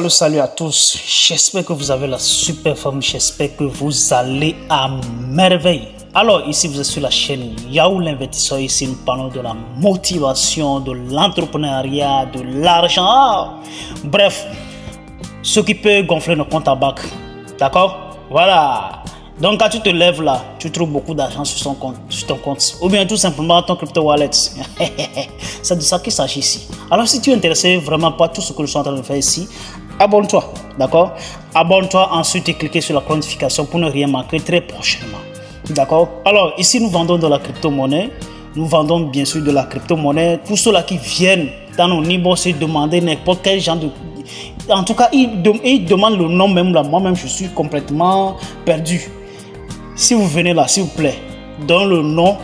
Salut à tous. J'espère que vous avez la super forme. J'espère que vous allez à merveille. Alors, ici, vous êtes sur la chaîne Yahoo l'investisseur. Ici, nous parlons de la motivation, de l'entrepreneuriat, de l'argent. Bref, ce qui peut gonfler nos comptes à banque. D'accord? Voilà. Donc, quand tu te lèves là, tu trouves beaucoup d'argent sur ton compte. Ou bien tout simplement ton crypto wallet. C'est de ça qu'il s'agit ici. Alors, si tu es intéressé vraiment par tout ce que je suis en train de faire ici, abonne-toi. D'accord? Abonne-toi, ensuite cliquez sur la notification pour ne rien manquer très prochainement. D'accord? Alors, ici, nous vendons de la crypto-monnaie. Nous vendons bien sûr de la crypto-monnaie. Pour ceux-là qui viennent dans nos niveaux, se demander n'importe quel genre de... En tout cas, ils demandent le nom même là. Moi-même, je suis complètement perdu. Si vous venez là, s'il vous plaît, donne le nom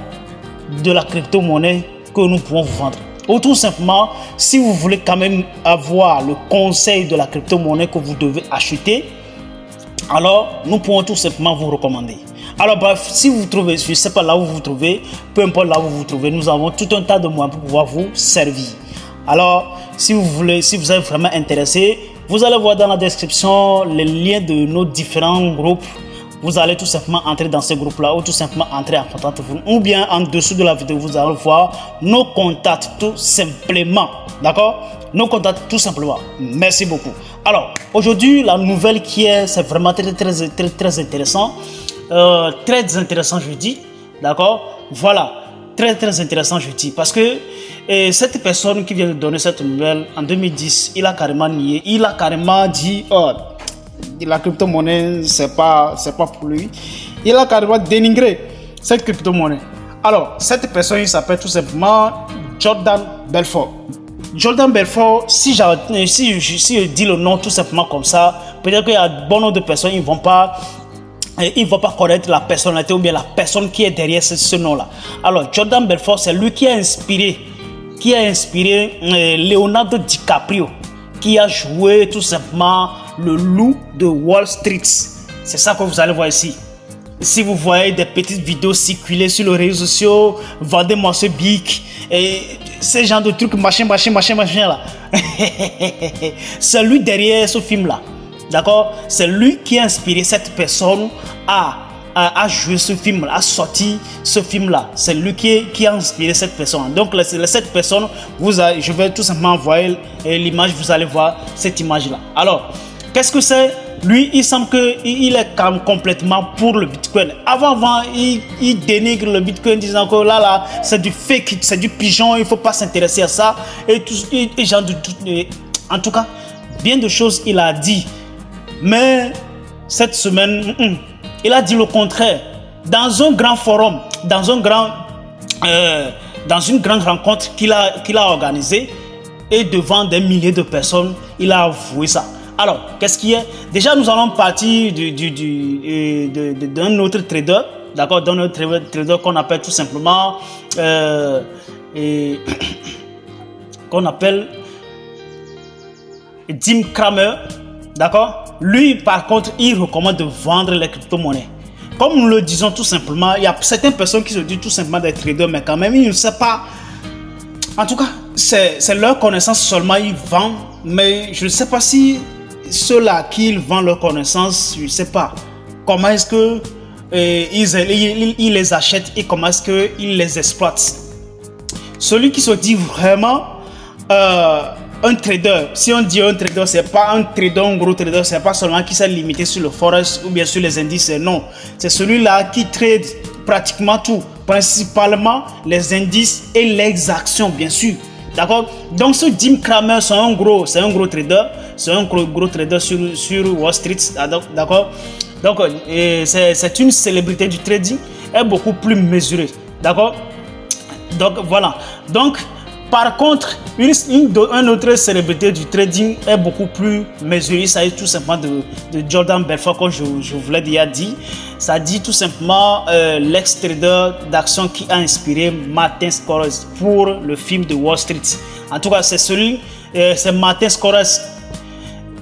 de la crypto-monnaie que nous pouvons vous vendre. Ou tout simplement, si vous voulez quand même avoir le conseil de la crypto-monnaie que vous devez acheter, alors nous pouvons tout simplement vous recommander. Alors bref, si vous trouvez, je ne sais pas là où vous vous trouvez, peu importe là où vous vous trouvez, nous avons tout un tas de moyens pour pouvoir vous servir. Alors, si vous êtes vraiment intéressé, vous allez voir dans la description les liens de nos différents groupes. Vous allez tout simplement entrer dans ce groupe-là ou tout simplement entrer en contact avec nous. Ou bien en dessous de la vidéo, vous allez voir nos contacts tout simplement. D'accord? Nos contacts tout simplement. Merci beaucoup. Alors, aujourd'hui, la nouvelle c'est vraiment très intéressant. Très intéressant, je dis. D'accord? Voilà. Très intéressant, je dis. Parce que cette personne qui vient de donner cette nouvelle, en 2010, il a carrément nié. Il a carrément dit... la crypto-monnaie, c'est pas pour lui. Il a carrément dénigré cette crypto-monnaie. Alors, cette personne, il s'appelle tout simplement Jordan Belfort. Jordan Belfort, si je dis le nom tout simplement comme ça, peut-être qu'il y a bon nombre de personnes, ils vont pas connaître la personnalité ou bien la personne qui est derrière ce nom-là. Alors, Jordan Belfort, c'est lui qui a inspiré Leonardo DiCaprio, qui a joué tout simplement le loup de Wall Street. C'est ça que vous allez voir ici. Si vous voyez des petites vidéos circuler sur les réseaux sociaux, vendez-moi ce bic et ce genre de trucs, machin là. C'est lui derrière ce film là. D'accord? C'est lui qui a inspiré cette personne à jouer ce film là, à sortir ce film là. C'est lui qui a inspiré cette personne. Donc cette personne, je vais tout simplement envoyer l'image, vous allez voir cette image là. Alors, qu'est-ce que c'est? Lui, il semble qu'il est complètement pour le Bitcoin. Avant, il dénigre le Bitcoin disant que là, c'est du fake, c'est du pigeon, il ne faut pas s'intéresser à ça. En tout cas, bien de choses il a dit. Mais cette semaine, il a dit le contraire. Dans un grand forum, dans une grande rencontre qu'il a organisée, et devant des milliers de personnes, il a avoué ça. Alors, qu'est-ce qu'il y a? Déjà, nous allons partir d'un autre trader, d'accord, d'un autre trader qu'on appelle tout simplement, qu'on appelle Jim Cramer, d'accord. Lui, par contre, il recommande de vendre les crypto-monnaies. Comme nous le disons tout simplement, il y a certaines personnes qui se disent tout simplement des traders, mais quand même, ils ne savent pas. En tout cas, c'est leur connaissance seulement, ils vendent, mais je ne sais pas si ceux-là qui vendent leur connaissance, je ne sais pas comment est-ce que ils les achètent et comment est-ce qu'ils les exploitent. Celui qui se dit vraiment un trader, si on dit un trader, c'est pas un trader, un gros trader, c'est pas seulement qui s'est limité sur le forex ou bien sur les indices, non. C'est celui-là qui trade pratiquement tout, principalement les indices et les actions, bien sûr. D'accord? Donc ce Jim Cramer, c'est un gros trader, c'est un gros trader sur Wall Street, d'accord? Donc c'est une célébrité du trading, est beaucoup plus mesurée, d'accord? Donc voilà. Donc par contre, une autre célébrité du trading est beaucoup plus mesurée. Il s'agit tout simplement de Jordan Belfort, comme je vous l'ai déjà dit. Ça dit tout simplement l'ex-trader d'action qui a inspiré Martin Scorsese pour le film de Wall Street. En tout cas, c'est Martin Scorsese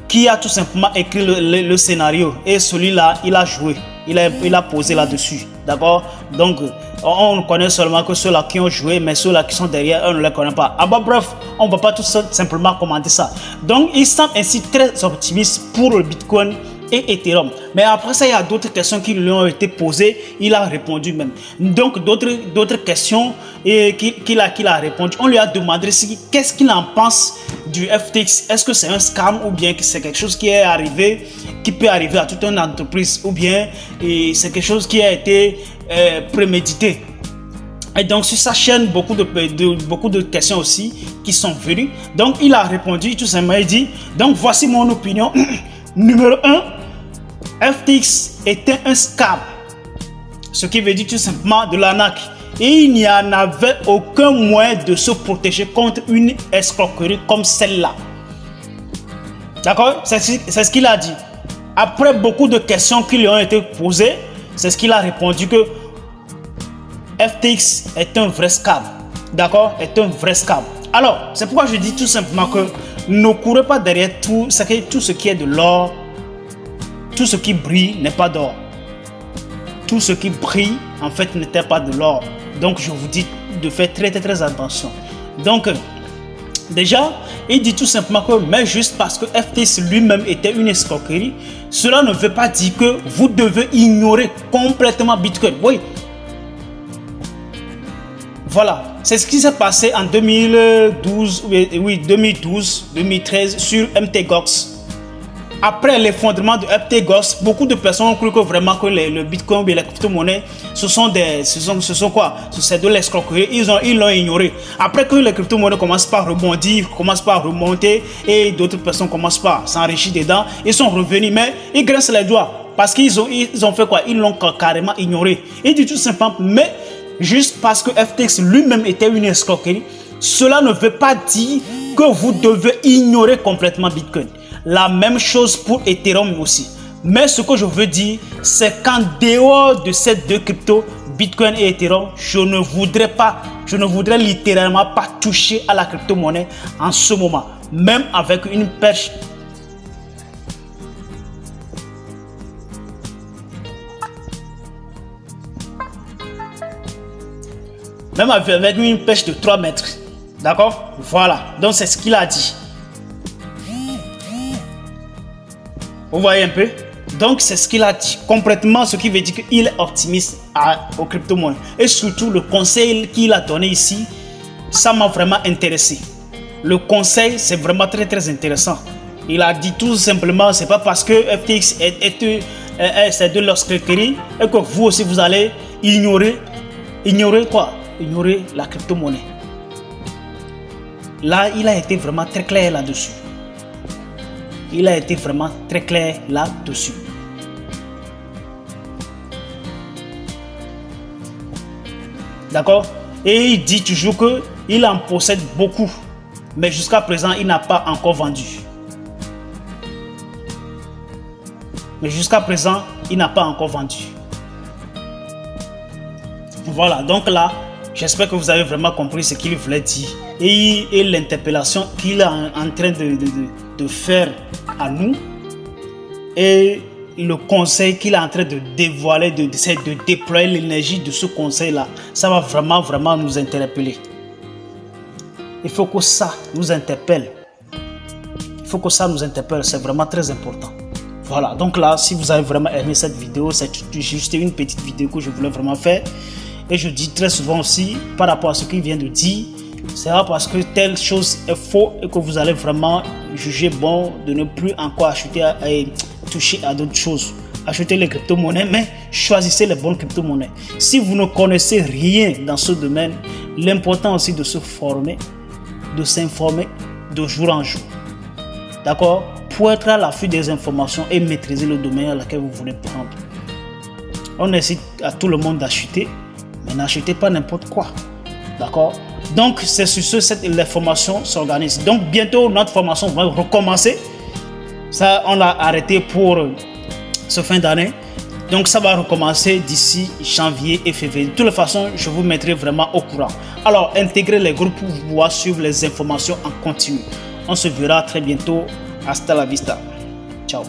qui a tout simplement écrit le scénario. Et celui-là, il a joué. Il a posé là-dessus. D'accord? Donc, on connaît seulement que ceux-là qui ont joué, mais ceux-là qui sont derrière, on ne les connaît pas. Ah bah, bref, on ne va pas tout simplement commenter ça. Donc, il semble ainsi très optimiste pour le Bitcoin et Ethereum. Mais après ça, il y a d'autres questions qui lui ont été posées. Il a répondu même. Donc, d'autres questions qu'il a répondu. On lui a demandé qu'est-ce qu'il en pense du FTX. Est-ce que c'est un scam ou bien que c'est quelque chose qui est arrivé, qui peut arriver à toute une entreprise, ou bien c'est quelque chose qui a été prémédité. Et donc sur sa chaîne, beaucoup de questions aussi qui sont venues. Donc il a répondu tout simplement, il dit, donc voici mon opinion. Numéro 1, FTX était un scam, ce qui veut dire tout simplement de l'arnaque. Et il n'y en avait aucun moyen de se protéger contre une escroquerie comme celle-là. D'accord? C'est ce qu'il a dit. Après beaucoup de questions qui lui ont été posées, c'est ce qu'il a répondu, que FTX est un vrai scam. D'accord? Est un vrai scam. Alors, c'est pourquoi je dis tout simplement que ne courez pas derrière tout ce qui est de l'or. Tout ce qui brille n'est pas d'or. Tout ce qui brille, en fait, n'était pas de l'or. Donc, je vous dis de faire très attention. Donc, déjà, il dit tout simplement que, mais juste parce que FTX lui-même était une escroquerie, cela ne veut pas dire que vous devez ignorer complètement Bitcoin. Oui. Voilà, c'est ce qui s'est passé en 2012, 2013 sur MTGOX. Après l'effondrement de MTGOX, beaucoup de personnes ont cru que vraiment que le Bitcoin et les crypto-monnaies, ce sont quoi? C'est de l'escroquerie. Ils l'ont ignoré. Après que les crypto-monnaies commencent par rebondir, commencent par remonter et d'autres personnes commencent par s'enrichir dedans, ils sont revenus, mais ils grincent les doigts parce qu'ils ont fait quoi? Ils l'ont carrément ignoré. Et dit tout simplement, mais juste parce que FTX lui-même était une escroquerie, cela ne veut pas dire que vous devez ignorer complètement Bitcoin. La même chose pour Ethereum aussi. Mais ce que je veux dire, c'est qu'en dehors de ces deux cryptos, Bitcoin et Ethereum, je ne voudrais littéralement pas toucher à la crypto-monnaie en ce moment. Même avec une perche. Même avec une pêche de 3 mètres. D'accord? Voilà. Donc, c'est ce qu'il a dit. Vous voyez un peu? Donc, c'est ce qu'il a dit. Complètement, ce qui veut dire qu'il est optimiste aux crypto-monnaies. Et surtout, le conseil qu'il a donné ici, ça m'a vraiment intéressé. Le conseil, c'est vraiment très intéressant. Il a dit tout simplement, c'est pas parce que FTX c'est de l'escroquerie et que vous aussi, vous allez ignorer quoi? Ignorer la crypto-monnaie. Là, il a été vraiment très clair là-dessus. Il a été vraiment très clair là-dessus. D'accord? Et il dit toujours qu'il en possède beaucoup. Mais jusqu'à présent, il n'a pas encore vendu. Mais jusqu'à présent, il n'a pas encore vendu. Voilà, donc là, j'espère que vous avez vraiment compris ce qu'il voulait dire. Et l'interpellation qu'il est en train de faire à nous. Et le conseil qu'il est en train de dévoiler, de déployer l'énergie de ce conseil-là. Ça va vraiment nous interpeller. Il faut que ça nous interpelle. Il faut que ça nous interpelle. C'est vraiment très important. Voilà, donc là, si vous avez vraiment aimé cette vidéo, c'est juste une petite vidéo que je voulais vraiment faire. Et je dis très souvent aussi, par rapport à ce qu'il vient de dire, c'est pas parce que telle chose est faux et que vous allez vraiment juger bon de ne plus encore acheter et toucher à d'autres choses. Achetez les crypto-monnaies, mais choisissez les bonnes crypto-monnaies. Si vous ne connaissez rien dans ce domaine, l'important aussi de se former, de s'informer de jour en jour. D'accord? Pour être à l'affût des informations et maîtriser le domaine à laquelle vous voulez prendre. On incite à tout le monde d'acheter, mais n'achetez pas n'importe quoi. D'accord? Donc, c'est sur ce que les formations s'organisent. Donc, bientôt, notre formation va recommencer. Ça, on l'a arrêté pour ce fin d'année. Donc, ça va recommencer d'ici janvier et février. De toute façon, je vous mettrai vraiment au courant. Alors, intégrez les groupes pour pouvoir suivre les informations en continu. On se verra très bientôt. Hasta la vista. Ciao.